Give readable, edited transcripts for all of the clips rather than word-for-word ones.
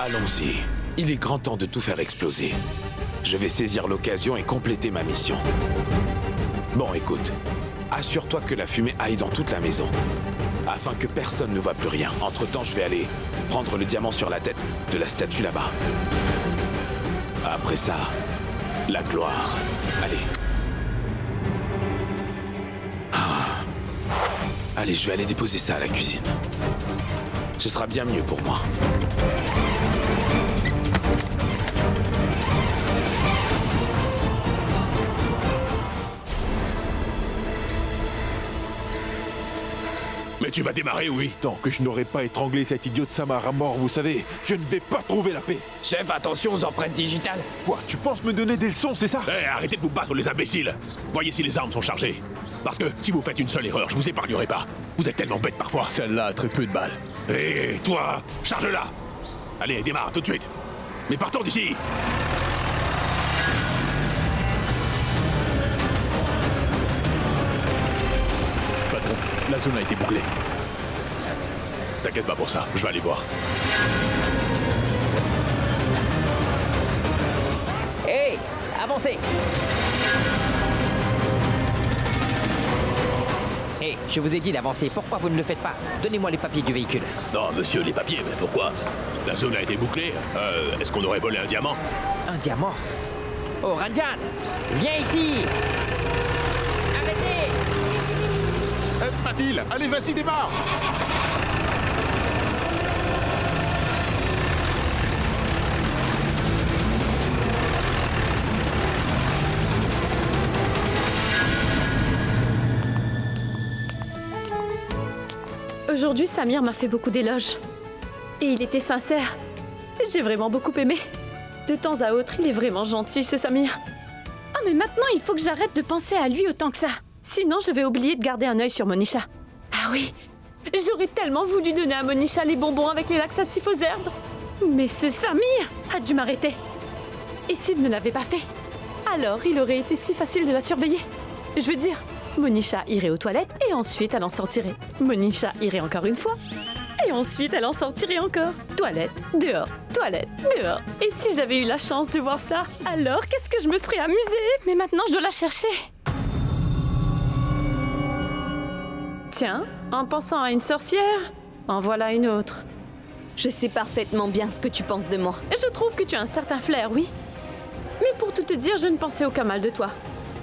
Allons-y. Il est grand temps de tout faire exploser. Je vais saisir l'occasion et compléter ma mission. Bon, écoute. Assure-toi que la fumée aille dans toute la maison, afin que personne ne voit plus rien. Entre-temps, je vais aller prendre le diamant sur la tête de la statue là-bas. Après ça, la gloire. Allez. Allez, je vais aller déposer ça à la cuisine. Ce sera bien mieux pour moi. Mais tu vas démarrer, oui. Tant que je n'aurai pas étranglé cet idiot de Samar à mort, vous savez, je ne vais pas trouver la paix. Chef, attention aux empreintes digitales. Quoi, tu penses me donner des leçons, c'est ça? Eh, arrêtez de vous battre, les imbéciles. Voyez si les armes sont chargées. Parce que si vous faites une seule erreur, je vous épargnerai pas. Vous êtes tellement bêtes parfois. Celle-là a très peu de balles. Et toi, charge-la. Allez, démarre tout de suite. Mais partons d'ici. Patron, la zone a été bouclée. T'inquiète pas pour ça, je vais aller voir. Hé, avancez. Hé, je vous ai dit d'avancer. Pourquoi vous ne le faites pas? Donnez-moi les papiers du véhicule. Non, monsieur, les papiers, mais pourquoi? La zone a été bouclée. Est-ce qu'on aurait volé un diamant? Un diamant? Oh, Ranjan, viens ici. Arrêtez. Fadil, allez, vas-y, démarre. Aujourd'hui, Samir m'a fait beaucoup d'éloges. Et il était sincère. J'ai vraiment beaucoup aimé. De temps à autre, il est vraiment gentil, ce Samir. Ah, mais maintenant, il faut que j'arrête de penser à lui autant que ça. Sinon, je vais oublier de garder un œil sur Monisha. Ah oui, j'aurais tellement voulu donner à Monisha les bonbons avec les laxatifs aux herbes. Mais ce Samir a dû m'arrêter. Et s'il ne l'avait pas fait, alors il aurait été si facile de la surveiller. Je veux dire, Monisha irait aux toilettes et ensuite elle en sortirait. Monisha irait encore une fois et ensuite elle en sortirait encore. Toilette, dehors, toilette, dehors. Et si j'avais eu la chance de voir ça, alors qu'est-ce que je me serais amusée? Mais maintenant je dois la chercher. Tiens, en pensant à une sorcière, en voilà une autre. Je sais parfaitement bien ce que tu penses de moi. Je trouve que tu as un certain flair, oui. Mais pour tout te dire, je ne pensais aucun mal de toi.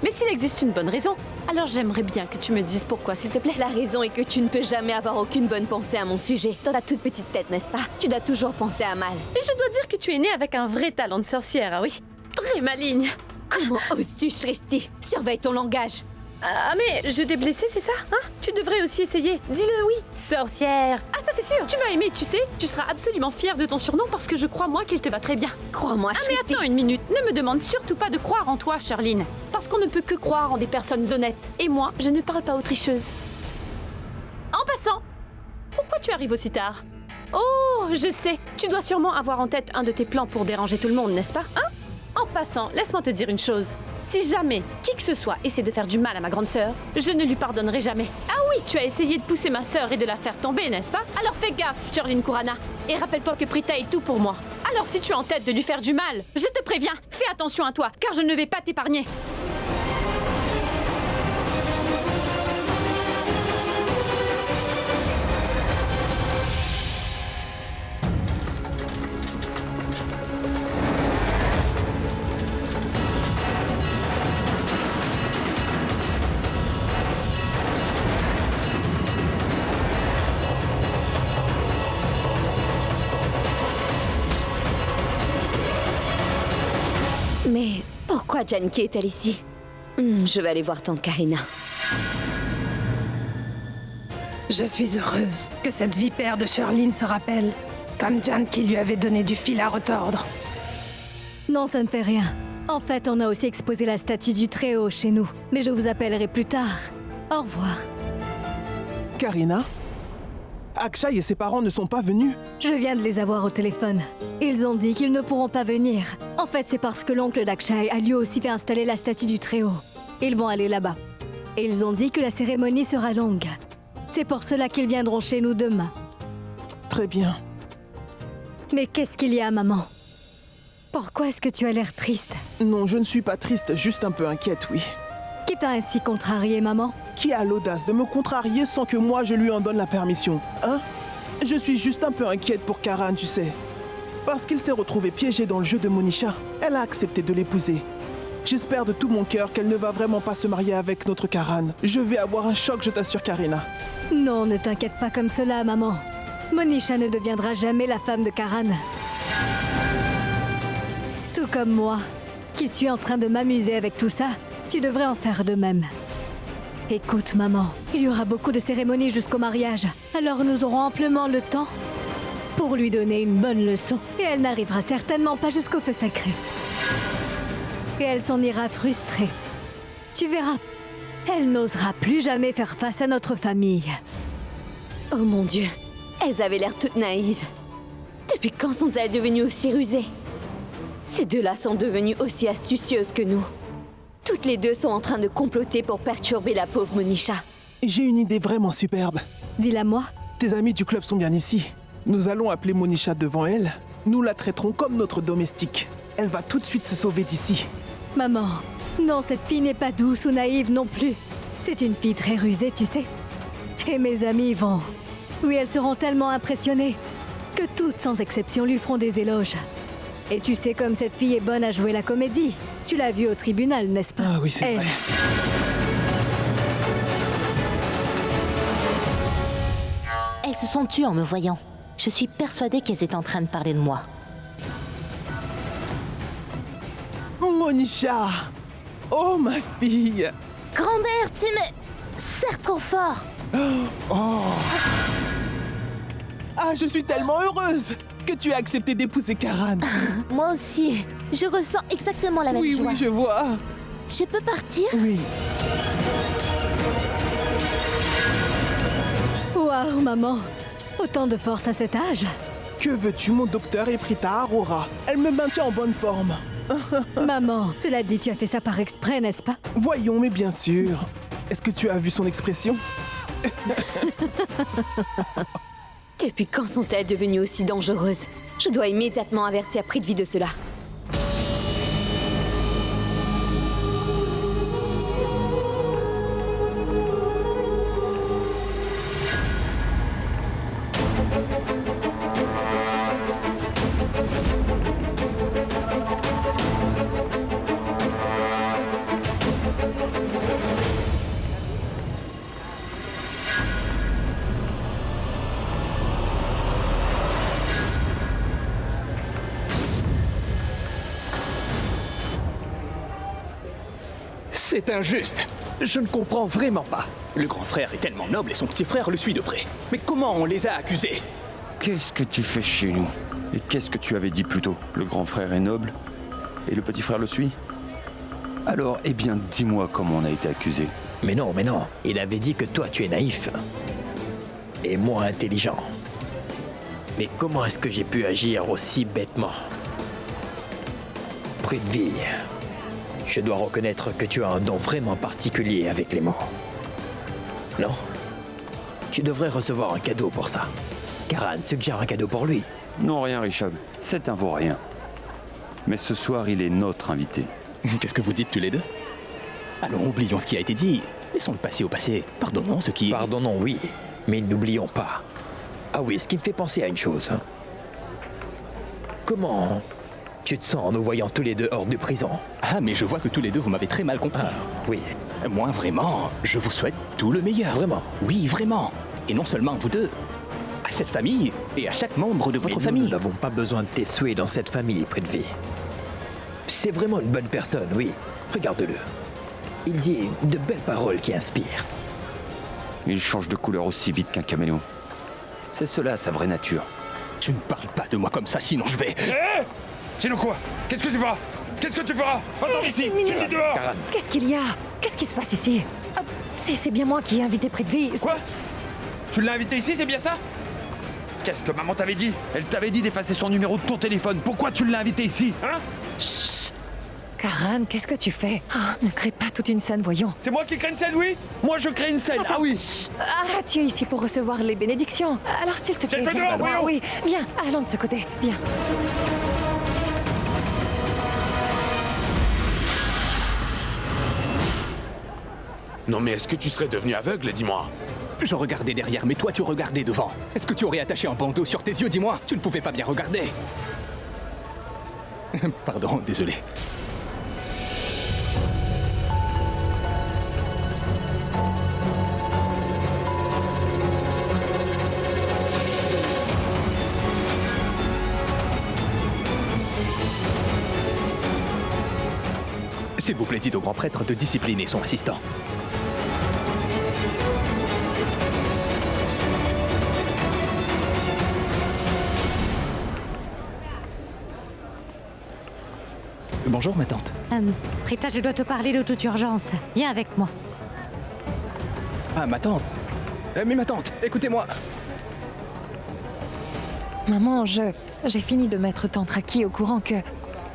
Mais s'il existe une bonne raison, alors j'aimerais bien que tu me dises pourquoi, s'il te plaît. La raison est que tu ne peux jamais avoir aucune bonne pensée à mon sujet. Dans ta toute petite tête, n'est-ce pas? Tu dois toujours penser à mal. Je dois dire que tu es née avec un vrai talent de sorcière, ah oui. Très maligne. Comment oses-tu, Shrishti? Surveille ton langage. Ah, mais je t'ai blessée, c'est ça? Hein? Tu devrais aussi essayer. Dis-le, oui. Sorcière. Ah, ça c'est sûr. Tu vas aimer, tu sais. Tu seras absolument fière de ton surnom parce que je crois, moi, qu'il te va très bien. Crois-moi, Ah, mais Shrishti. attends une minute. Ne me demande surtout pas de croire en toi, Charline. Parce qu'on ne peut que croire en des personnes honnêtes. Et moi, je ne parle pas aux tricheuses. En passant, pourquoi tu arrives aussi tard? Oh, je sais. Tu dois sûrement avoir en tête un de tes plans pour déranger tout le monde, n'est-ce pas? Hein? En passant, laisse-moi te dire une chose. Si jamais qui que ce soit essaie de faire du mal à ma grande sœur, je ne lui pardonnerai jamais. Ah oui, tu as essayé de pousser ma sœur et de la faire tomber, n'est-ce pas? Alors fais gaffe, Sherline Kurana. Et rappelle-toi que Prita est tout pour moi. Alors si tu es en tête de lui faire du mal, je te préviens, fais attention à toi, car je ne vais pas t'épargner. Mais pourquoi Janki est-elle ici? Je vais aller voir tante Karina. Je suis heureuse que cette vipère de Sherline se rappelle, comme Jan qui lui avait donné du fil à retordre. Non, ça ne fait rien. En fait, on a aussi exposé la statue du Très-Haut chez nous. Mais je vous appellerai plus tard. Au revoir. Karina? Akshay et ses parents ne sont pas venus? Je viens de les avoir au téléphone. Ils ont dit qu'ils ne pourront pas venir. En fait, c'est parce que l'oncle d'Akshay a lui aussi fait installer la statue du Très-Haut. Ils vont aller là-bas. Et ils ont dit que la cérémonie sera longue. C'est pour cela qu'ils viendront chez nous demain. Très bien. Mais qu'est-ce qu'il y a, maman? Pourquoi est-ce que tu as l'air triste? Non, je ne suis pas triste, juste un peu inquiète, oui. Qui t'a ainsi contrarié, maman? Qui a l'audace de me contrarier sans que moi je lui en donne la permission, hein? Je suis juste un peu inquiète pour Karan, tu sais. Parce qu'il s'est retrouvé piégé dans le jeu de Monisha. Elle a accepté de l'épouser. J'espère de tout mon cœur qu'elle ne va vraiment pas se marier avec notre Karan. Je vais avoir un choc, je t'assure, Karina. Non, ne t'inquiète pas comme cela, maman. Monisha ne deviendra jamais la femme de Karan. Tout comme moi, qui suis en train de m'amuser avec tout ça, tu devrais en faire de même. Écoute, maman, il y aura beaucoup de cérémonies jusqu'au mariage, alors nous aurons amplement le temps pour lui donner une bonne leçon. Et elle n'arrivera certainement pas jusqu'au feu sacré. Et elle s'en ira frustrée. Tu verras, elle n'osera plus jamais faire face à notre famille. Oh mon Dieu, elles avaient l'air toutes naïves. Depuis quand sont-elles devenues aussi rusées? Ces deux-là sont devenues aussi astucieuses que nous. Toutes les deux sont en train de comploter pour perturber la pauvre Monisha. J'ai une idée vraiment superbe. Dis-la moi. Tes amis du club sont bien ici. Nous allons appeler Monisha devant elle. Nous la traiterons comme notre domestique. Elle va tout de suite se sauver d'ici. Maman, non, cette fille n'est pas douce ou naïve non plus. C'est une fille très rusée, tu sais. Et mes amis vont... Oui, elles seront tellement impressionnées que toutes, sans exception, lui feront des éloges. Et tu sais comme cette fille est bonne à jouer la comédie. Tu l'as vue au tribunal, n'est-ce pas? Ah oui, c'est vrai. Elles se sont tues en me voyant. Je suis persuadée qu'elles étaient en train de parler de moi. Monisha! Oh, ma fille! Grand-mère, tu me serres trop fort. Oh! Ah, je suis tellement heureuse que tu aies accepté d'épouser Karan. Moi aussi. Je ressens exactement la même joie. Oui, je vois. Je peux partir? Oui. Waouh, maman. Autant de force à cet âge. Que veux-tu, mon docteur est pris à Aurora. Elle me maintient en bonne forme. Maman, cela dit, tu as fait ça par exprès, n'est-ce pas? Voyons, mais bien sûr. Est-ce que tu as vu son expression? Depuis quand sont-elles devenues aussi dangereuses? Je dois immédiatement avertir Prithvi de cela. C'est injuste. Je ne comprends vraiment pas. Le grand frère est tellement noble et son petit frère le suit de près. Mais comment on les a accusés? Qu'est-ce que tu fais chez nous? Et qu'est-ce que tu avais dit plus tôt? Le grand frère est noble et le petit frère le suit? Alors, eh bien, dis-moi comment on a été accusé. Mais non, il avait dit que toi tu es naïf. Et moins intelligent. Mais comment est-ce que j'ai pu agir aussi bêtement? Prithvi, je dois reconnaître que tu as un don vraiment particulier avec les mots. Non? Tu devrais recevoir un cadeau pour ça. Karan suggère un cadeau pour lui. Non, rien, Richard. C'est un vaut-rien. Mais ce soir, il est notre invité. Qu'est-ce que vous dites tous les deux? Allons, oublions ce qui a été dit. Laissons le passé au passé. Pardonnons ce qui... Pardonnons, oui. Mais n'oublions pas. Ah oui, ce qui me fait penser à une chose. Comment tu te sens en nous voyant tous les deux hors de prison? Ah, mais je vois que tous les deux, vous m'avez très mal compris. Ah, oui. Moi, vraiment, je vous souhaite tout le meilleur. Vraiment? Oui, vraiment. Et non seulement vous deux, à cette famille et à chaque membre de votre famille. Nous n'avons pas besoin de tes souhaits dans cette famille, Prithvi. C'est vraiment une bonne personne, oui. Regarde-le. Il dit de belles paroles qui inspirent. Il change de couleur aussi vite qu'un caméléon. C'est cela, sa vraie nature. Tu ne parles pas de moi comme ça, sinon je vais... Sinon quoi? Qu'est-ce que tu feras? Qu'est-ce que tu feras? Attends ici! Tu dis dehors! Karan. Qu'est-ce qu'il y a? Qu'est-ce qui se passe ici? C'est bien moi qui ai invité Prithvi. Quoi? Tu l'as invité ici, c'est bien ça? Qu'est-ce que maman t'avait dit? Elle t'avait dit d'effacer son numéro de ton téléphone. Pourquoi tu l'as invité ici, hein? Chut! Karan, qu'est-ce que tu fais? Ne crée pas toute une scène, voyons. C'est moi qui crée une scène, oui? Moi, je crée une scène, Attends, ah oui! chut. Tu es ici pour recevoir les bénédictions. Alors, s'il te plaît, J'ai le viens. droit, voyons. Oui, viens, allons de ce côté, viens. Non mais est-ce que tu serais devenu aveugle, dis-moi? Je regardais derrière, mais toi, tu regardais devant. Est-ce que tu aurais attaché un bandeau sur tes yeux, dis-moi? Tu ne pouvais pas bien regarder. Pardon, désolé. S'il vous plaît, dites au grand prêtre de discipliner son assistant. Bonjour, ma tante. Prita, je dois te parler de toute urgence. Viens avec moi. Ah, ma tante. Mais ma tante, écoutez-moi. Maman, j'ai fini de mettre Tante Raki au courant que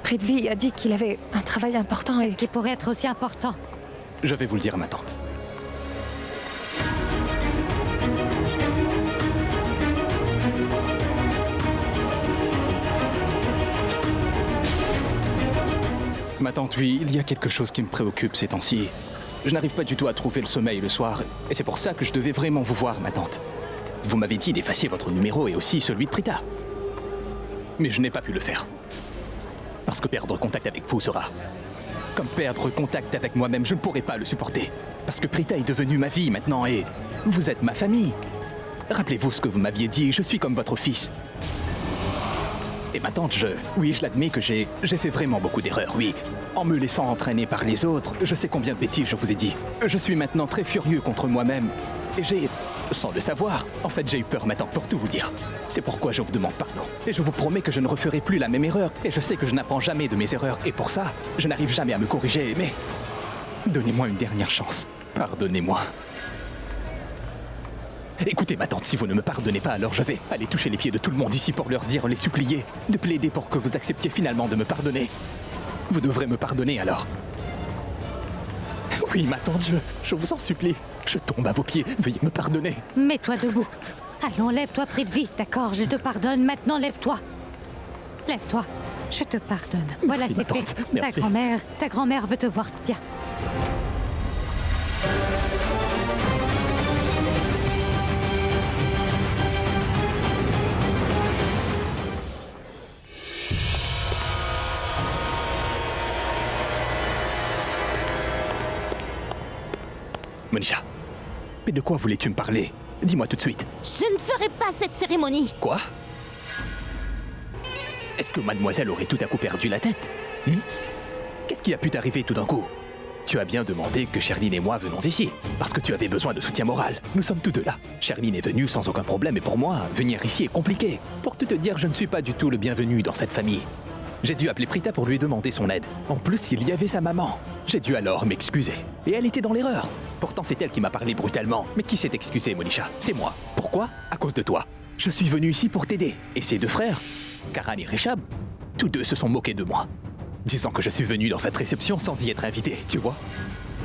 Prithvi a dit qu'il avait un travail important et... Ce qui pourrait être aussi important. Je vais vous le dire, ma tante. Ma tante, oui, il y a quelque chose qui me préoccupe ces temps-ci. Je n'arrive pas du tout à trouver le sommeil le soir, et c'est pour ça que je devais vraiment vous voir, ma tante. Vous m'avez dit d'effacer votre numéro et aussi celui de Prita. Mais je n'ai pas pu le faire. Parce que perdre contact avec vous sera comme perdre contact avec moi-même. Je ne pourrai pas le supporter. Parce que Prita est devenue ma vie maintenant et vous êtes ma famille. Rappelez-vous ce que vous m'aviez dit, je suis comme votre fils. Et ma tante, oui, je l'admets que j'ai fait vraiment beaucoup d'erreurs, oui. En me laissant entraîner par les autres, je sais combien de bêtises je vous ai dit. Je suis maintenant très furieux contre moi-même. Et j'ai, sans le savoir, en fait j'ai eu peur, ma tante, pour tout vous dire. C'est pourquoi je vous demande pardon. Et je vous promets que je ne referai plus la même erreur. Et je sais que je n'apprends jamais de mes erreurs. Et pour ça, je n'arrive jamais à me corriger. Mais donnez-moi une dernière chance. Pardonnez-moi. Écoutez, ma tante, si vous ne me pardonnez pas, alors je vais aller toucher les pieds de tout le monde ici pour leur dire, les supplier, de plaider pour que vous acceptiez finalement de me pardonner. Vous devrez me pardonner alors. Oui, ma tante, je vous en supplie. Je tombe à vos pieds, veuillez me pardonner. Mets-toi debout. Allons, lève-toi, Prithvi. D'accord, je te pardonne. Maintenant, lève-toi. Lève-toi. Je te pardonne. Voilà, Merci, c'est ma fait. tante. Merci. Ta grand-mère veut te voir bien. Monisha, mais de quoi voulais-tu me parler? Dis-moi tout de suite. Je ne ferai pas cette cérémonie. Quoi? Est-ce que mademoiselle aurait tout à coup perdu la tête? Qu'est-ce qui a pu t'arriver tout d'un coup? Tu as bien demandé que Sherline et moi venons ici, parce que tu avais besoin de soutien moral. Nous sommes tous deux là. Sherline est venue sans aucun problème, et pour moi, venir ici est compliqué. Pour tout te dire, je ne suis pas du tout le bienvenu dans cette famille. J'ai dû appeler Prita pour lui demander son aide. En plus, il y avait sa maman. J'ai dû alors m'excuser. Et elle était dans l'erreur. Pourtant, c'est elle qui m'a parlé brutalement. Mais qui s'est excusé, Monisha? C'est moi. Pourquoi? À cause de toi. Je suis venu ici pour t'aider. Et ses deux frères, Karan et Reshab, tous deux se sont moqués de moi. Disant que je suis venu dans cette réception sans y être invité, tu vois?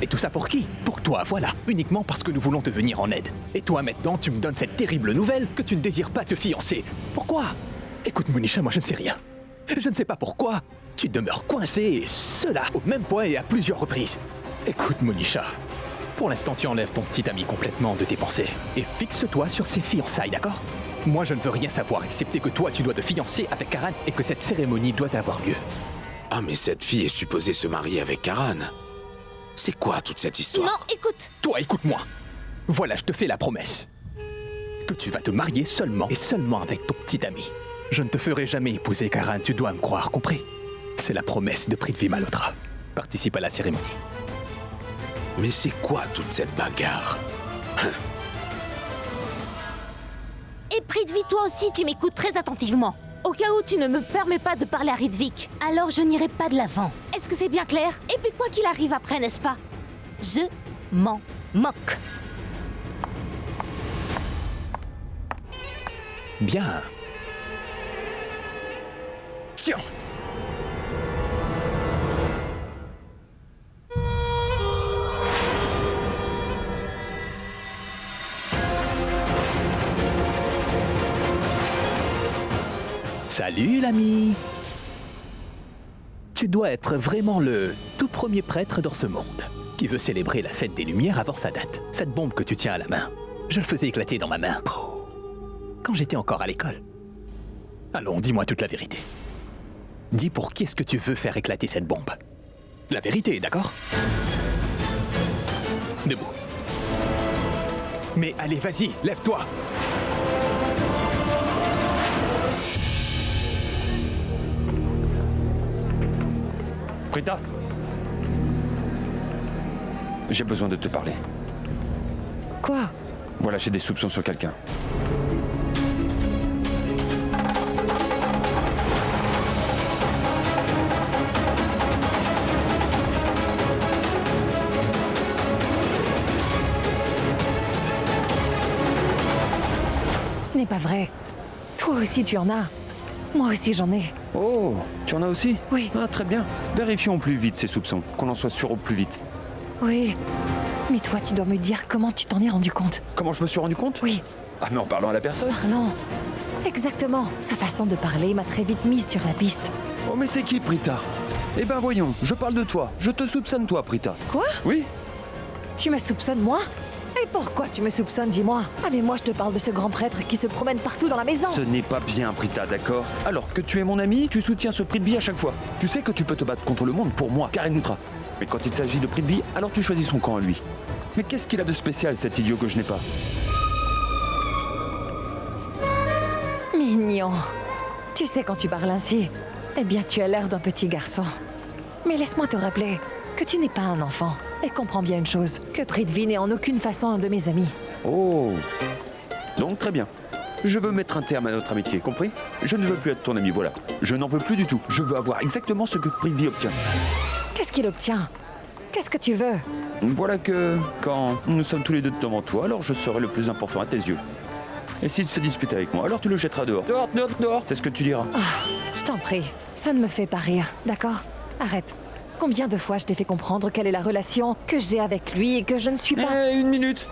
Et tout ça pour qui? Pour toi, voilà. Uniquement parce que nous voulons te venir en aide. Et toi, maintenant, tu me donnes cette terrible nouvelle que tu ne désires pas te fiancer. Pourquoi? Écoute, Monisha, moi je ne sais rien. Je ne sais pas pourquoi. Tu demeures coincé, et cela au même point et à plusieurs reprises. Écoute, Monisha, pour l'instant, tu enlèves ton petit ami complètement de tes pensées. Et fixe-toi sur ses fiançailles, d'accord? Moi, je ne veux rien savoir, excepté que toi, tu dois te fiancer avec Karan et que cette cérémonie doit avoir lieu. Ah, mais cette fille est supposée se marier avec Karan. C'est quoi toute cette histoire? Non, écoute. Toi, écoute-moi. Voilà, je te fais la promesse. Que tu vas te marier seulement et seulement avec ton petit ami. Je ne te ferai jamais épouser, Karan, tu dois me croire, compris? C'est la promesse de Prithvi Malhotra. Participe à la cérémonie. Mais c'est quoi toute cette bagarre? Et Prithvi, toi aussi, tu m'écoutes très attentivement. Au cas où tu ne me permets pas de parler à Ridvik, alors je n'irai pas de l'avant. Est-ce que c'est bien clair? Et puis quoi qu'il arrive après, n'est-ce pas? Je m'en moque. Bien. Tiens. Salut l'ami. Tu dois être vraiment le tout premier prêtre dans ce monde qui veut célébrer la fête des Lumières avant sa date. Cette bombe que tu tiens à la main, je le faisais éclater dans ma main quand j'étais encore à l'école. Allons, dis-moi toute la vérité. Dis pour qui est-ce que tu veux faire éclater cette bombe? La vérité, d'accord? Debout. Mais allez, vas-y, lève-toi. Prita, j'ai besoin de te parler. Quoi? Voilà, j'ai des soupçons sur quelqu'un. Ce n'est pas vrai. Toi aussi tu en as. Moi aussi j'en ai. Oh, tu en as aussi? Oui. Ah, très bien. Vérifions au plus vite ces soupçons, qu'on en soit sûr au plus vite. Oui. Mais toi tu dois me dire comment tu t'en es rendu compte. Comment je me suis rendu compte? Oui. Ah, mais en parlant à la personne? Parlant. Exactement. Sa façon de parler m'a très vite mise sur la piste. Oh, mais c'est qui, Prita? Eh ben voyons, je parle de toi. Je te soupçonne, toi, Prita. Quoi? Oui. Tu me soupçonnes, moi? Et pourquoi tu me soupçonnes, dis-moi? Ah mais moi je te parle de ce grand prêtre qui se promène partout dans la maison. Ce n'est pas bien, Prita, d'accord? Alors que tu es mon ami, tu soutiens ce prix de vie à chaque fois. Tu sais que tu peux te battre contre le monde pour moi, Karen Moutra. Mais quand il s'agit de prix de vie, alors tu choisis son camp à lui. Mais qu'est-ce qu'il a de spécial, cet idiot que je n'ai pas? Mignon. Tu sais quand tu parles ainsi, eh bien tu as l'air d'un petit garçon. Mais laisse-moi te rappeler que tu n'es pas un enfant. Et comprends bien une chose, que Prithvi n'est en aucune façon un de mes amis. Oh. Donc très bien. Je veux mettre un terme à notre amitié, compris? Je ne veux plus être ton ami, voilà. Je n'en veux plus du tout. Je veux avoir exactement ce que Prithvi obtient. Qu'est-ce qu'il obtient? Qu'est-ce que tu veux? Voilà que, quand nous sommes tous les deux devant toi, alors je serai le plus important à tes yeux. Et s'il se dispute avec moi, alors tu le jetteras dehors. Dehors, dehors, dehors. C'est ce que tu diras. Ah, je t'en prie, ça ne me fait pas rire, d'accord? Arrête. Combien de fois je t'ai fait comprendre quelle est la relation que j'ai avec lui et que je ne suis pas... Une minute.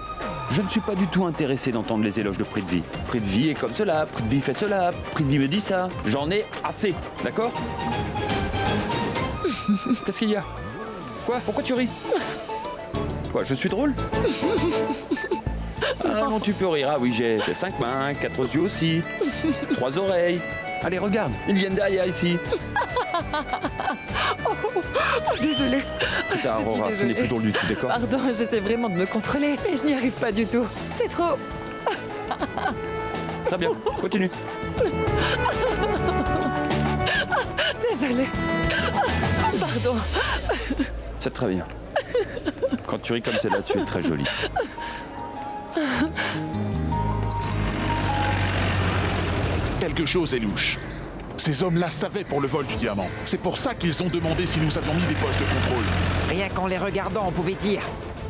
Je ne suis pas du tout intéressé d'entendre les éloges de Prithvi. Prithvi est comme cela, Prithvi fait cela, Prithvi me dit ça. J'en ai assez, d'accord? Qu'est-ce qu'il y a? Quoi? Pourquoi tu ris? Quoi, je suis drôle? Ah non, tu peux rire. Ah oui, j'ai 5 mains, 4 yeux aussi, 3 oreilles. Allez, regarde, ils viennent derrière ici. Désolée. Putain, Aurora, ce n'est plus drôle du tout, d'accord? Pardon, j'essaie vraiment de me contrôler, mais je n'y arrive pas du tout. C'est trop... Très bien, continue. Désolée. Pardon. C'est très bien. Quand tu ris comme celle-là, tu es très jolie. Quelque chose est louche. Ces hommes-là savaient pour le vol du diamant. C'est pour ça qu'ils ont demandé si nous avions mis des postes de contrôle. Rien qu'en les regardant, on pouvait dire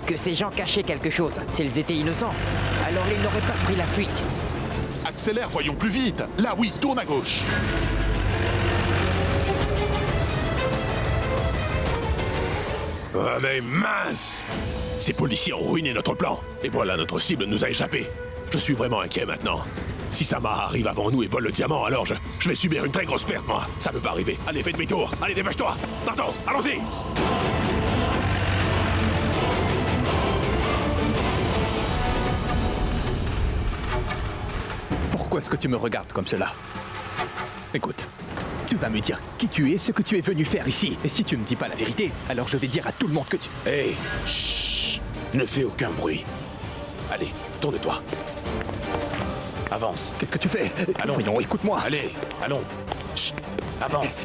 que ces gens cachaient quelque chose. S'ils étaient innocents, alors ils n'auraient pas pris la fuite. Accélère, voyons plus vite. Là, oui, tourne à gauche. Oh mais mince! Ces policiers ont ruiné notre plan. Et voilà, notre cible nous a échappé. Je suis vraiment inquiet maintenant. Si Samar arrive avant nous et vole le diamant, alors je vais subir une très grosse perte, moi. Ça peut pas arriver. Allez, fais demi-tour. Allez, dépêche-toi. Partons, allons-y. Pourquoi est-ce que tu me regardes comme cela? Écoute, tu vas me dire qui tu es, ce que tu es venu faire ici. Et si tu me dis pas la vérité, alors je vais dire à tout le monde que tu... Hé, chut, ne fais aucun bruit. Allez, tourne-toi. Avance. Qu'est-ce que tu fais? Allons. Voyons, écoute-moi. Allez, allons. Chut, avance.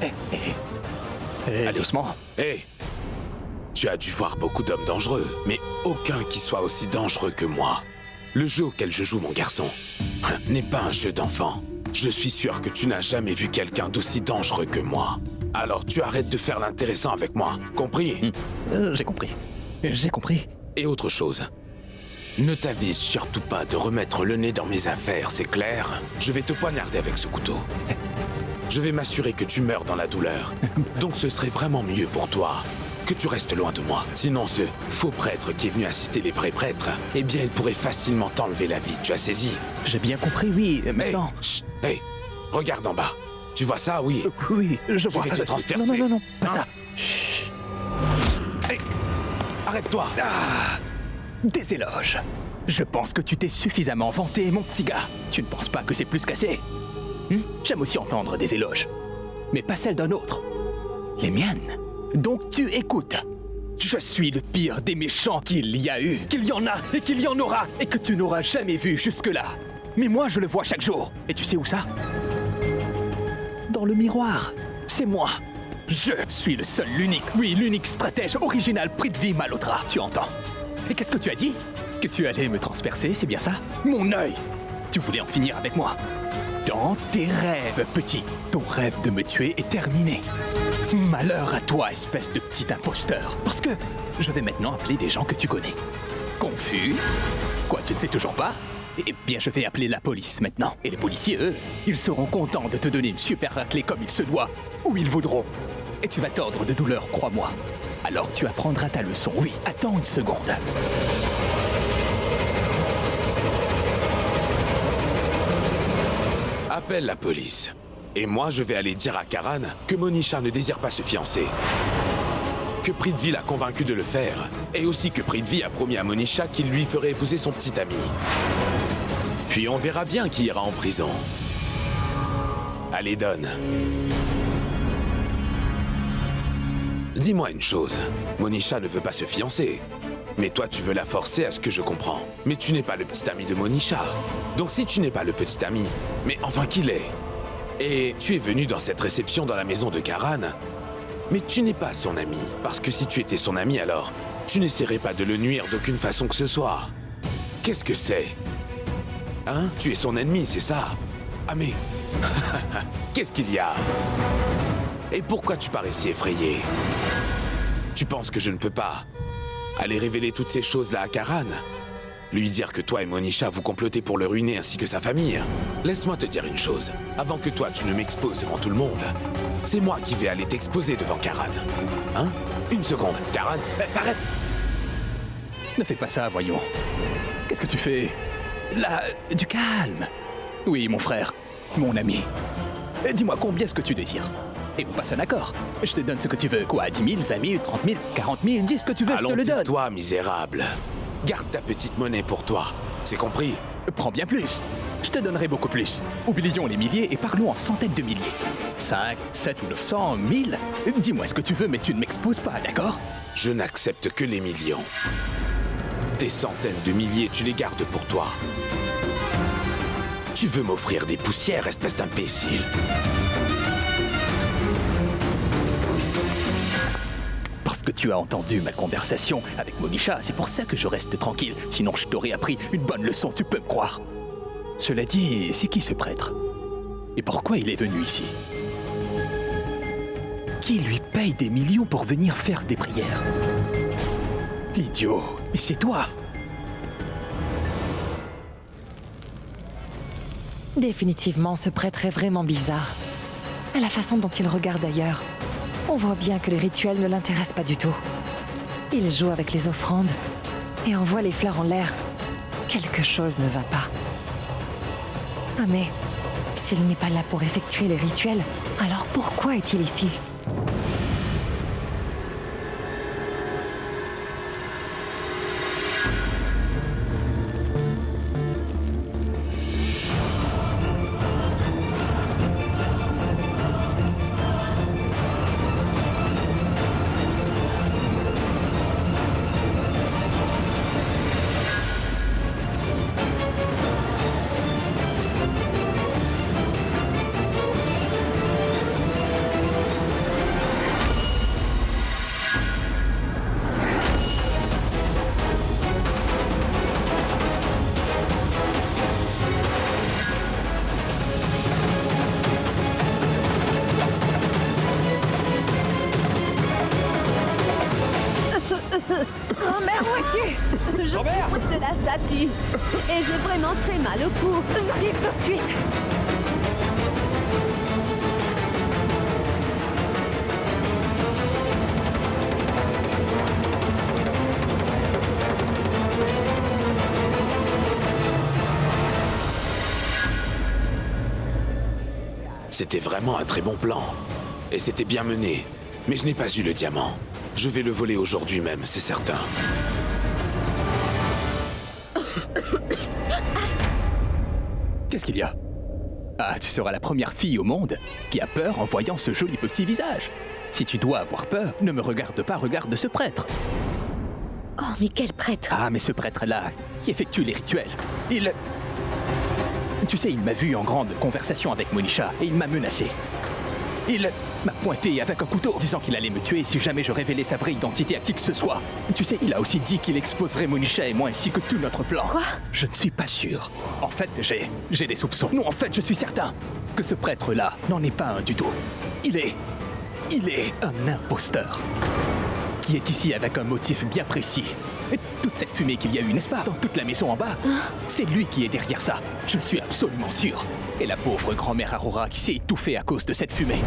Allez, doucement. Hé, tu as dû voir beaucoup d'hommes dangereux, mais aucun qui soit aussi dangereux que moi. Le jeu auquel je joue, mon garçon, n'est pas un jeu d'enfant. Je suis sûr que tu n'as jamais vu quelqu'un d'aussi dangereux que moi. Alors tu arrêtes de faire l'intéressant avec moi, compris? J'ai compris. J'ai compris. Et autre chose, ne t'avise surtout pas de remettre le nez dans mes affaires, c'est clair? Je vais te poignarder avec ce couteau. Je vais m'assurer que tu meurs dans la douleur. Donc ce serait vraiment mieux pour toi que tu restes loin de moi. Sinon ce faux prêtre qui est venu assister les vrais prêtres, eh bien il pourrait facilement t'enlever la vie, tu as saisi? J'ai bien compris, oui, maintenant... Hey, regarde en bas. Tu vois ça, oui? Oui, je vois. Je vais te transpercer. Non, pas Hein? ça. Hey, arrête-toi. Des éloges. Je pense que tu t'es suffisamment vanté, mon petit gars. Tu ne penses pas que c'est plus qu'assez? J'aime aussi entendre des éloges. Mais pas celles d'un autre. Les miennes. Donc tu écoutes. Je suis le pire des méchants qu'il y a eu, qu'il y en a et qu'il y en aura, et que tu n'auras jamais vu jusque-là. Mais moi, je le vois chaque jour. Et tu sais où ça? Dans le miroir. C'est moi. Je suis le seul, l'unique, oui, l'unique stratège original Prithvi Malhotra. Tu entends? Et qu'est-ce que tu as dit? Que tu allais me transpercer, c'est bien ça? Mon œil! Tu voulais en finir avec moi? Dans tes rêves, petit. Ton rêve de me tuer est terminé. Malheur à toi, espèce de petit imposteur. Parce que je vais maintenant appeler des gens que tu connais. Confus? Quoi, tu ne sais toujours pas? Eh bien, je vais appeler la police maintenant. Et les policiers, eux, ils seront contents de te donner une super raclée comme il se doit, où ils voudront. Et tu vas tordre de douleur, crois-moi. Alors tu apprendras ta leçon. Oui, attends une seconde. Appelle la police. Et moi, je vais aller dire à Karan que Monisha ne désire pas se fiancer. Que Prithvi l'a convaincu de le faire. Et aussi que Prithvi a promis à Monisha qu'il lui ferait épouser son petit ami. Puis on verra bien qui ira en prison. Allez, donne. Dis-moi une chose. Monisha ne veut pas se fiancer. Mais toi, tu veux la forcer à ce que je comprends. Mais tu n'es pas le petit ami de Monisha. Donc si tu n'es pas le petit ami, mais enfin qui l'est? Et tu es venu dans cette réception dans la maison de Karan, mais tu n'es pas son ami. Parce que si tu étais son ami, alors, tu n'essaierais pas de le nuire d'aucune façon que ce soit. Qu'est-ce que c'est? Hein? Tu es son ennemi, c'est ça? Ah mais... Qu'est-ce qu'il y a? Et pourquoi tu parais si effrayé? Tu penses que je ne peux pas aller révéler toutes ces choses-là à Karan? Lui dire que toi et Monisha vous complotez pour le ruiner ainsi que sa famille? Laisse-moi te dire une chose. Avant que toi tu ne m'exposes devant tout le monde, c'est moi qui vais aller t'exposer devant Karan. Hein? Une seconde. Karan, arrête! Ne fais pas ça, voyons. Qu'est-ce que tu fais? Là, du calme. Oui, mon frère, mon ami. Dis-moi, combien est-ce que tu désires? Et on passe un accord. Je te donne ce que tu veux. Quoi, 10 000, 20 000, 30 000, 40 000, dis ce que tu veux, je te le donne. Toi, misérable. Garde ta petite monnaie pour toi. C'est compris? Prends bien plus. Je te donnerai beaucoup plus. Oublions les milliers et parlons en centaines de milliers. 5, 7 ou 900, 1000. Dis-moi ce que tu veux, mais tu ne m'exposes pas, d'accord? Je n'accepte que les millions. Tes centaines de milliers, tu les gardes pour toi. Tu veux m'offrir des poussières, espèce d'imbécile? Parce que tu as entendu ma conversation avec Monisha, c'est pour ça que je reste tranquille. Sinon, je t'aurais appris une bonne leçon, tu peux me croire. Cela dit, c'est qui ce prêtre? Et pourquoi il est venu ici? Qui lui paye des millions pour venir faire des prières? L'idiot, mais c'est toi! Définitivement, ce prêtre est vraiment bizarre. À la façon dont il regarde ailleurs, on voit bien que les rituels ne l'intéressent pas du tout. Il joue avec les offrandes et envoie les fleurs en l'air. Quelque chose ne va pas. Ah mais, s'il n'est pas là pour effectuer les rituels, alors pourquoi est-il ici ? Oh merde, où es-tu? Je suis de la statue. Et j'ai vraiment très mal au cou. J'arrive tout de suite. c'était vraiment un très bon plan. Et c'était bien mené. Mais je n'ai pas eu le diamant. Je vais le voler aujourd'hui même, c'est certain. Qu'est-ce qu'il y a? Ah, tu seras la première fille au monde qui a peur en voyant ce joli petit visage. Si tu dois avoir peur, ne me regarde pas, regarde ce prêtre. Oh, mais quel prêtre? Ah, mais ce prêtre-là, qui effectue les rituels, il... Tu sais, il m'a vu en grande conversation avec Monisha et il m'a menacé. Il m'a pointé avec un couteau, disant qu'il allait me tuer si jamais je révélais sa vraie identité à qui que ce soit. Tu sais, il a aussi dit qu'il exposerait Monisha et moi ainsi que tout notre plan. Quoi? Je ne suis pas sûr. En fait, j'ai des soupçons. Non, en fait, je suis certain que ce prêtre-là n'en est pas un du tout. Il est un imposteur. Qui est ici avec un motif bien précis. Et toute cette fumée qu'il y a eu, n'est-ce pas, dans toute la maison en bas, c'est lui qui est derrière ça. Je suis absolument sûr. Et la pauvre grand-mère Aurora qui s'est étouffée à cause de cette fumée.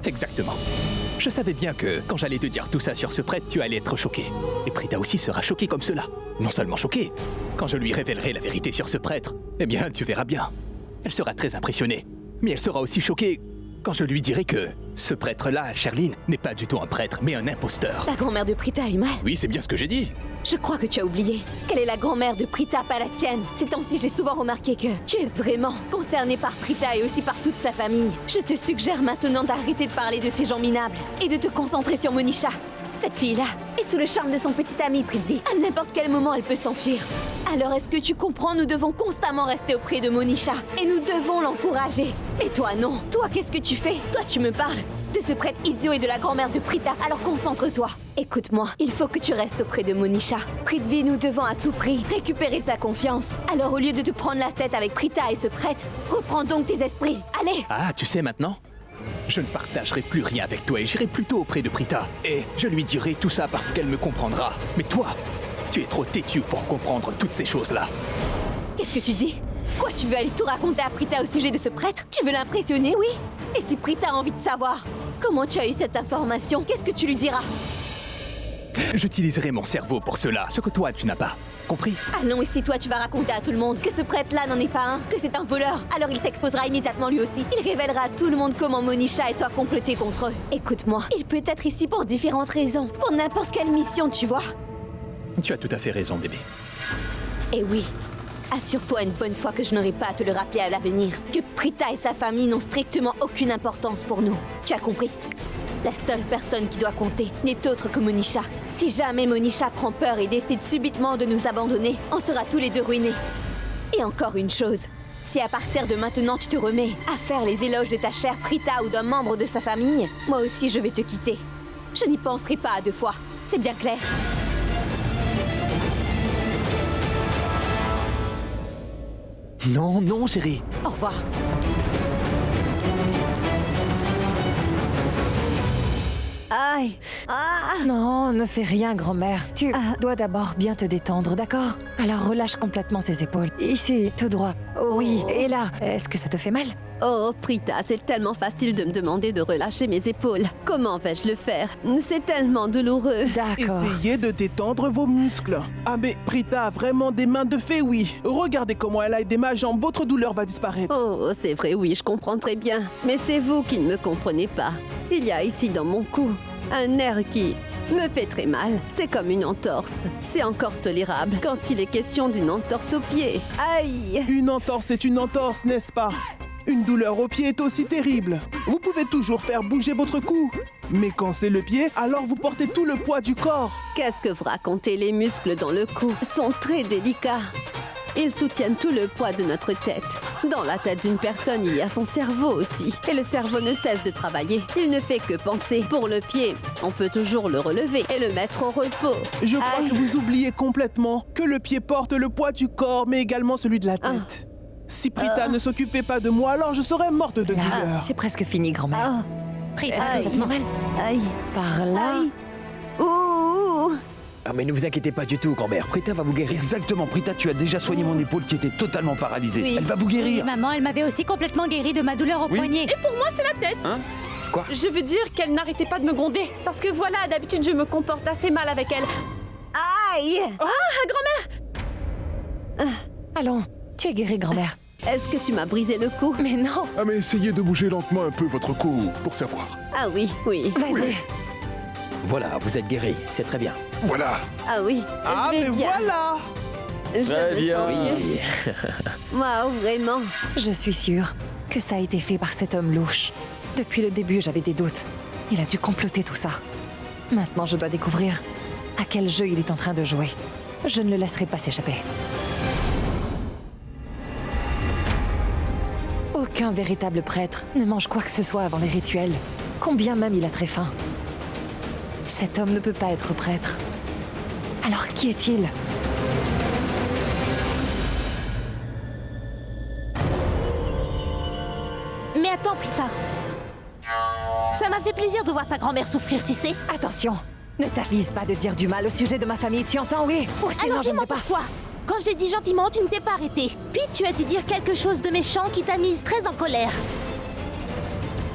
Exactement. Je savais bien que, quand j'allais te dire tout ça sur ce prêtre, tu allais être choqué. Et Prita aussi sera choquée comme cela. Non seulement choquée, quand je lui révélerai la vérité sur ce prêtre, eh bien, tu verras bien. Elle sera très impressionnée. Mais elle sera aussi choquée quand je lui dirai que ce prêtre-là, Sherline, n'est pas du tout un prêtre, mais un imposteur. La grand-mère de Prita est mal. Oui, c'est bien ce que j'ai dit. Je crois que tu as oublié qu'elle est la grand-mère de Prita, pas la tienne. Ces temps-ci, j'ai souvent remarqué que tu es vraiment concerné par Prita et aussi par toute sa famille. Je te suggère maintenant d'arrêter de parler de ces gens minables et de te concentrer sur Monisha. Cette fille-là est sous le charme de son petit ami Prithvi. À n'importe quel moment, elle peut s'enfuir. Alors est-ce que tu comprends? Nous devons constamment rester auprès de Monisha et nous devons l'encourager. Et toi, non. Toi, qu'est-ce que tu fais? Toi, tu me parles de ce prêtre idiot et de la grand-mère de Prita. Alors concentre-toi. Écoute-moi, il faut que tu restes auprès de Monisha. Prithvi, nous devons à tout prix récupérer sa confiance. Alors au lieu de te prendre la tête avec Prita et ce prêtre, reprends donc tes esprits. Allez! Ah, tu sais maintenant? Je ne partagerai plus rien avec toi et j'irai plutôt auprès de Prita. Et je lui dirai tout ça parce qu'elle me comprendra. Mais toi, tu es trop têtu pour comprendre toutes ces choses-là. Qu'est-ce que tu dis? Quoi, tu veux aller tout raconter à Prita au sujet de ce prêtre? Tu veux l'impressionner, oui? Et si Prita a envie de savoir comment tu as eu cette information, qu'est-ce que tu lui diras? J'utiliserai mon cerveau pour cela, ce que toi tu n'as pas. Compris? Allons, et si toi tu vas raconter à tout le monde que ce prêtre-là n'en est pas un, que c'est un voleur, alors il t'exposera immédiatement lui aussi. Il révélera à tout le monde comment Monisha et toi complotaient contre eux. Écoute-moi, il peut être ici pour différentes raisons, pour n'importe quelle mission, tu vois. Tu as tout à fait raison, bébé. Et oui, assure-toi une bonne fois que je n'aurai pas à te le rappeler à l'avenir, que Prita et sa famille n'ont strictement aucune importance pour nous. Tu as compris? La seule personne qui doit compter n'est autre que Monisha. Si jamais Monisha prend peur et décide subitement de nous abandonner, on sera tous les deux ruinés. Et encore une chose, si à partir de maintenant tu te remets à faire les éloges de ta chère Prita ou d'un membre de sa famille, moi aussi je vais te quitter. Je n'y penserai pas à deux fois, c'est bien clair? Non, non, chérie. Au revoir. Aïe! Non, ne fais rien, grand-mère. Tu dois d'abord bien te détendre, d'accord? Alors relâche complètement ses épaules. Ici, tout droit. Oui, et là, est-ce que ça te fait mal? Oh, Prita, c'est tellement facile de me demander de relâcher mes épaules. Comment vais-je le faire? C'est tellement douloureux. D'accord. Essayez de détendre vos muscles. Ah mais Prita a vraiment des mains de fée, oui. Regardez comment elle a aidé ma jambe, votre douleur va disparaître. Oh, c'est vrai, oui, je comprends très bien. Mais c'est vous qui ne me comprenez pas. Il y a ici dans mon cou un nerf qui me fait très mal. C'est comme une entorse. C'est encore tolérable quand il est question d'une entorse au pied. Aïe! Une entorse est une entorse, n'est-ce pas? Une douleur au pied est aussi terrible. Vous pouvez toujours faire bouger votre cou. Mais quand c'est le pied, alors vous portez tout le poids du corps. Qu'est-ce que vous racontez? Les muscles dans le cou sont très délicats. Ils soutiennent tout le poids de notre tête. Dans la tête d'une personne, il y a son cerveau aussi. Et le cerveau ne cesse de travailler. Il ne fait que penser. Pour le pied, on peut toujours le relever et le mettre au repos. Je crois que vous oubliez complètement que le pied porte le poids du corps, mais également celui de la tête. Si Prita ne s'occupait pas de moi, alors je serais morte de douleur. C'est presque fini, grand-mère. Prita, est-ce que ça te fait mal? Aïe. Par là. Aïe. Ouh. Ah mais ne vous inquiétez pas du tout, grand-mère. Prita va vous guérir. Exactement, Prita, tu as déjà soigné mon épaule qui était totalement paralysée. Oui. Elle va vous guérir. Maman, elle m'avait aussi complètement guérie de ma douleur au poignet. Et pour moi, c'est la tête. Hein? Quoi? Je veux dire qu'elle n'arrêtait pas de me gronder. Parce que voilà, d'habitude, je me comporte assez mal avec elle. Aïe. Ah, grand-mère! Allons, tu es guérie, grand-mère. Est-ce que tu m'as brisé le cou? Mais non. Ah mais essayez de bouger lentement un peu votre cou pour savoir. Ah oui, oui. Vas-y. Voilà, vous êtes guéri, c'est très bien. Voilà. Ah oui, Ah, je vais mais bien. voilà! Je me sens mieux. Oui. Waouh, vraiment. Je suis sûre que ça a été fait par cet homme louche. Depuis le début, j'avais des doutes. Il a dû comploter tout ça. Maintenant, je dois découvrir à quel jeu il est en train de jouer. Je ne le laisserai pas s'échapper. Aucun véritable prêtre ne mange quoi que ce soit avant les rituels, combien même il a très faim. Cet homme ne peut pas être prêtre. Alors qui est-il? Mais attends, Prita. Ça m'a fait plaisir de voir ta grand-mère souffrir, tu sais. Attention, ne t'avise pas de dire du mal au sujet de ma famille, tu entends, oui? Ou sinon Alors je ne dis-moi vais pas. pourquoi. Quand j'ai dit gentiment, tu ne t'es pas arrêté. Puis tu as dû dire quelque chose de méchant qui t'a mise très en colère.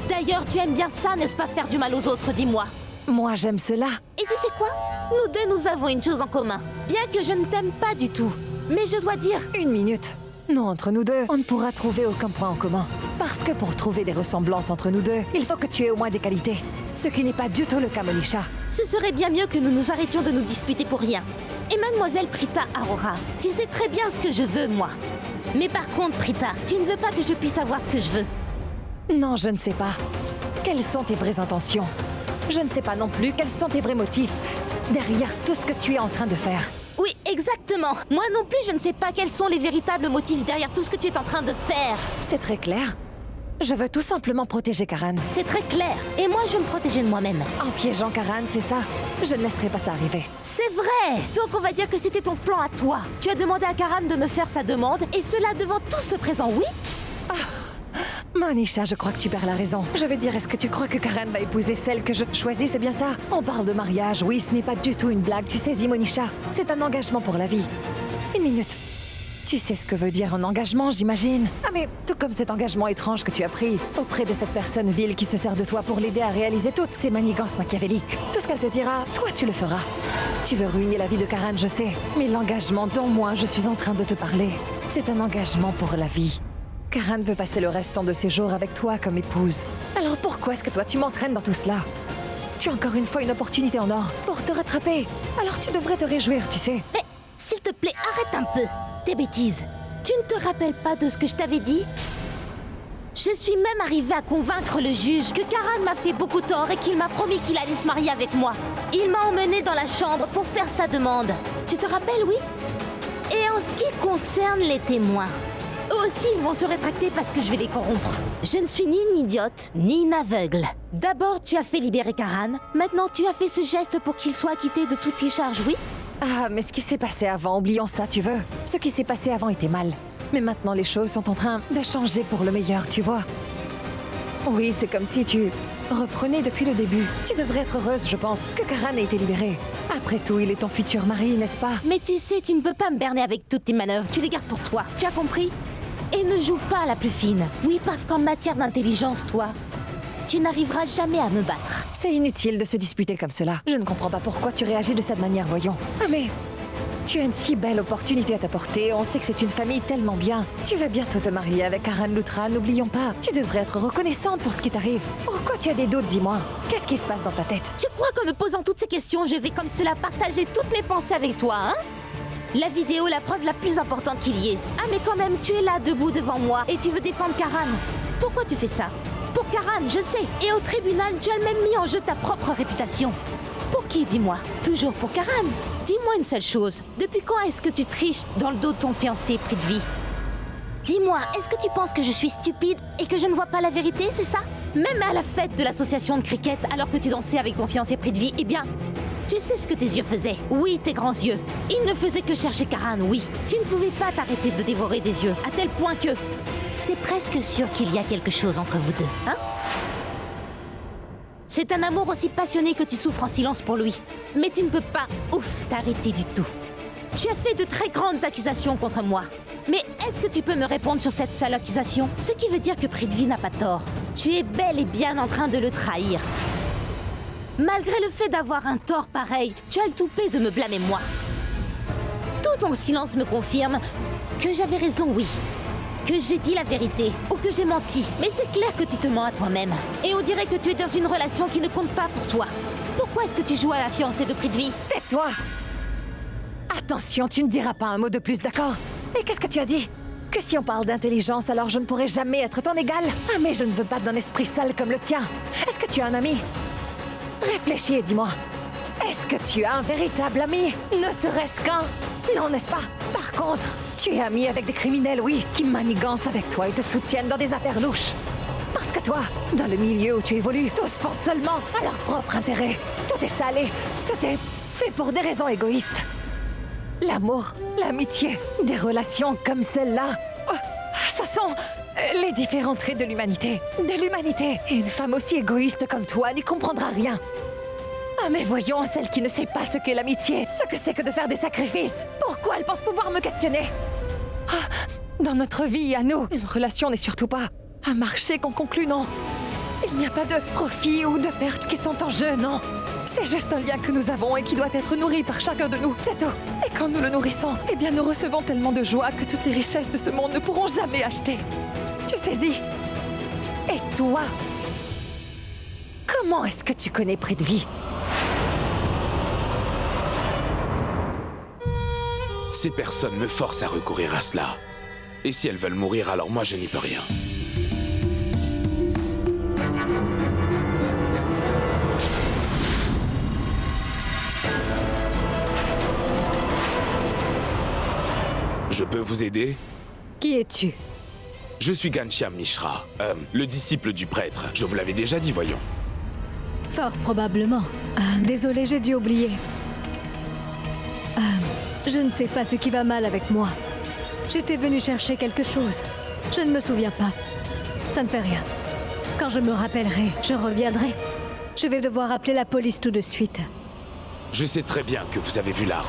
D'ailleurs, tu aimes bien ça, n'est-ce pas, faire du mal aux autres, dis-moi. Moi, j'aime cela. Et tu sais quoi? Nous deux, nous avons une chose en commun. Bien que je ne t'aime pas du tout. Mais je dois dire... Une minute. Non, entre nous deux, on ne pourra trouver aucun point en commun. Parce que pour trouver des ressemblances entre nous deux, il faut que tu aies au moins des qualités. Ce qui n'est pas du tout le cas, Monisha. Ce serait bien mieux que nous nous arrêtions de nous disputer pour rien. Et mademoiselle Prita Aurora, tu sais très bien ce que je veux, moi. Mais par contre, Prita, tu ne veux pas que je puisse savoir ce que je veux. Non, je ne sais pas. Quelles sont tes vraies intentions? Je ne sais pas non plus quels sont tes vrais motifs derrière tout ce que tu es en train de faire. Oui, exactement. Moi non plus, je ne sais pas quels sont les véritables motifs derrière tout ce que tu es en train de faire. C'est très clair. Je veux tout simplement protéger Karan. C'est très clair. Et moi, je veux me protéger de moi-même. En piégeant Karan, c'est ça. Je ne laisserai pas ça arriver. C'est vrai. Donc on va dire que c'était ton plan à toi. Tu as demandé à Karan de me faire sa demande, et cela devant tout ce présent, oui? Monisha, je crois que tu perds la raison. Je veux dire, est-ce que tu crois que Karan va épouser celle que je choisis? C'est bien ça? On parle de mariage, oui, ce n'est pas du tout une blague, tu saisis, Monisha. C'est un engagement pour la vie. Une minute. Tu sais ce que veut dire un engagement, j'imagine? Ah mais, tout comme cet engagement étrange que tu as pris auprès de cette personne vile qui se sert de toi pour l'aider à réaliser toutes ces manigances machiavéliques. Tout ce qu'elle te dira, toi tu le feras. Tu veux ruiner la vie de Karan, je sais. Mais l'engagement dont moi je suis en train de te parler, c'est un engagement pour la vie. Karan veut passer le restant de ses jours avec toi comme épouse. Alors pourquoi est-ce que toi tu m'entraînes dans tout cela? Tu as encore une fois une opportunité en or pour te rattraper. Alors tu devrais te réjouir, tu sais. Mais, s'il te plaît, arrête un peu tes bêtises. Tu ne te rappelles pas de ce que je t'avais dit? Je suis même arrivée à convaincre le juge que Karan m'a fait beaucoup tort et qu'il m'a promis qu'il allait se marier avec moi. Il m'a emmenée dans la chambre pour faire sa demande. Tu te rappelles, oui? Et en ce qui concerne les témoins, eux aussi ils vont se rétracter parce que je vais les corrompre. Je ne suis ni une idiote, ni une aveugle. D'abord, tu as fait libérer Karan. Maintenant, tu as fait ce geste pour qu'il soit acquitté de toutes les charges, oui? Ah, mais ce qui s'est passé avant, oublions ça, tu veux? Ce qui s'est passé avant était mal. Mais maintenant, les choses sont en train de changer pour le meilleur, tu vois? Oui, c'est comme si tu reprenais depuis le début. Tu devrais être heureuse, je pense, que Karan ait été libéré. Après tout, il est ton futur mari, n'est-ce pas? Mais tu sais, tu ne peux pas me berner avec toutes tes manœuvres. Tu les gardes pour toi. Tu as compris? Et ne joue pas à la plus fine. Oui, parce qu'en matière d'intelligence, toi, tu n'arriveras jamais à me battre. C'est inutile de se disputer comme cela. Je ne comprends pas pourquoi tu réagis de cette manière, voyons. Ah mais... Tu as une si belle opportunité à t'apporter, on sait que c'est une famille tellement bien. Tu vas bientôt te marier avec Karan Lutra, n'oublions pas. Tu devrais être reconnaissante pour ce qui t'arrive. Pourquoi tu as des doutes, dis-moi? Qu'est-ce qui se passe dans ta tête? Tu crois qu'en me posant toutes ces questions, je vais comme cela partager toutes mes pensées avec toi, hein? La vidéo, la preuve la plus importante qu'il y ait. Ah mais quand même, tu es là, debout devant moi, et tu veux défendre Karan. Pourquoi tu fais ça? Pour Karan, je sais. Et au tribunal, tu as même mis en jeu ta propre réputation. Pour qui, dis-moi? Toujours pour Karan. Dis-moi une seule chose. Depuis quand est-ce que tu triches dans le dos de ton fiancé, Prithvi? Dis-moi, est-ce que tu penses que je suis stupide et que je ne vois pas la vérité, c'est ça? Même à la fête de l'association de cricket, alors que tu dansais avec ton fiancé Prithvi, eh bien... Tu sais ce que tes yeux faisaient? Oui, tes grands yeux. Ils ne faisaient que chercher Karan, oui. Tu ne pouvais pas t'arrêter de dévorer des yeux, à tel point que... C'est presque sûr qu'il y a quelque chose entre vous deux, hein? C'est un amour aussi passionné que tu souffres en silence pour lui. Mais tu ne peux pas, t'arrêter du tout. Tu as fait de très grandes accusations contre moi. Mais est-ce que tu peux me répondre sur cette seule accusation? Ce qui veut dire que Prithvi n'a pas tort. Tu es bel et bien en train de le trahir. Malgré le fait d'avoir un tort pareil, tu as le toupet de me blâmer moi. Tout ton silence me confirme que j'avais raison, oui. que j'ai dit la vérité ou que j'ai menti. Mais c'est clair que tu te mens à toi-même. Et on dirait que tu es dans une relation qui ne compte pas pour toi. Pourquoi est-ce que tu joues à la fiancée de Prithvi? Tais-toi! Attention, tu ne diras pas un mot de plus, d'accord? Et qu'est-ce que tu as dit? Que si on parle d'intelligence, alors je ne pourrai jamais être ton égal? Ah, mais je ne veux pas d'un esprit sale comme le tien. Est-ce que tu as un ami? Réfléchis et dis-moi. Est-ce que tu as un véritable ami? Ne serait-ce qu'un? Non, n'est-ce pas? Par contre, tu es ami avec des criminels, oui, qui manigancent avec toi et te soutiennent dans des affaires louches. Parce que toi, dans le milieu où tu évolues, tous pensent seulement à leur propre intérêt. Tout est salé, tout est fait pour des raisons égoïstes. L'amour, l'amitié, des relations comme celle-là, ce sont les différents traits de l'humanité. De l'humanité. Et une femme aussi égoïste comme toi n'y comprendra rien. Ah mais voyons, celle qui ne sait pas ce qu'est l'amitié, ce que c'est que de faire des sacrifices. Pourquoi elle pense pouvoir me questionner? Dans notre vie, à nous, une relation n'est surtout pas un marché qu'on conclut, non. Il n'y a pas de profit ou de perte qui sont en jeu, non. C'est juste un lien que nous avons et qui doit être nourri par chacun de nous, c'est tout. Et quand nous le nourrissons, eh bien nous recevons tellement de joie que toutes les richesses de ce monde ne pourront jamais acheter. Tu saisis? Et toi? Comment est-ce que tu connais Prithvi? Ces personnes me forcent à recourir à cela. Et si elles veulent mourir, alors moi je n'y peux rien. Je peux vous aider? Qui es-tu? Je suis Ghanshyam Mishra, le disciple du prêtre. Je vous l'avais déjà dit, voyons. Fort probablement. Désolée, j'ai dû oublier. Je ne sais pas ce qui va mal avec moi. J'étais venue chercher quelque chose. Je ne me souviens pas. Ça ne fait rien. Quand je me rappellerai, je reviendrai. Je vais devoir appeler la police tout de suite. Je sais très bien que vous avez vu l'arme.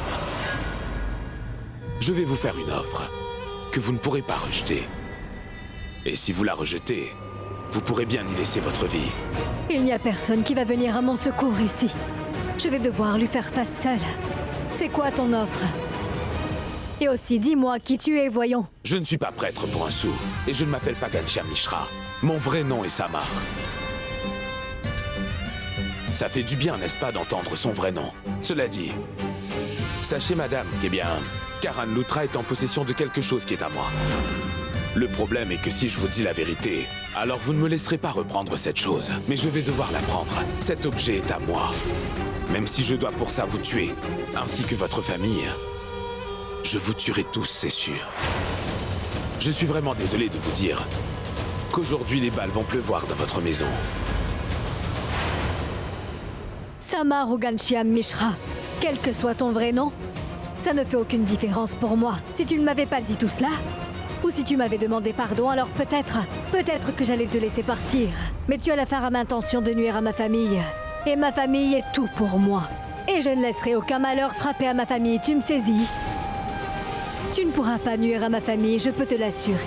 Je vais vous faire une offre que vous ne pourrez pas rejeter. Et si vous la rejetez, vous pourrez bien y laisser votre vie. Il n'y a personne qui va venir à mon secours ici. Je vais devoir lui faire face seule. C'est quoi ton offre? Et aussi, dis-moi qui tu es, voyons. Je ne suis pas prêtre pour un sou, et je ne m'appelle pas Ghanshyam Mishra. Mon vrai nom est Samar. Ça fait du bien, n'est-ce pas, d'entendre son vrai nom. Cela dit, sachez, madame, qu'eh bien, Karan Lutra est en possession de quelque chose qui est à moi. Le problème est que si je vous dis la vérité, alors vous ne me laisserez pas reprendre cette chose. Mais je vais devoir la prendre. Cet objet est à moi. Même si je dois pour ça vous tuer, ainsi que votre famille, je vous tuerai tous, c'est sûr. Je suis vraiment désolé de vous dire qu'aujourd'hui les balles vont pleuvoir dans votre maison. Samar ou Ghanshyam Mishra, quel que soit ton vrai nom, ça ne fait aucune différence pour moi. Si tu ne m'avais pas dit tout cela, ou si tu m'avais demandé pardon, alors peut-être que j'allais te laisser partir. Mais tu as la ferme intention de nuire à ma famille. Et ma famille est tout pour moi. Et je ne laisserai aucun malheur frapper à ma famille, tu me saisis? Tu ne pourras pas nuire à ma famille, je peux te l'assurer.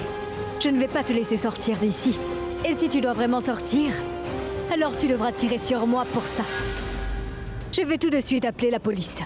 Je ne vais pas te laisser sortir d'ici. Et si tu dois vraiment sortir, alors tu devras tirer sur moi pour ça. Je vais tout de suite appeler la police.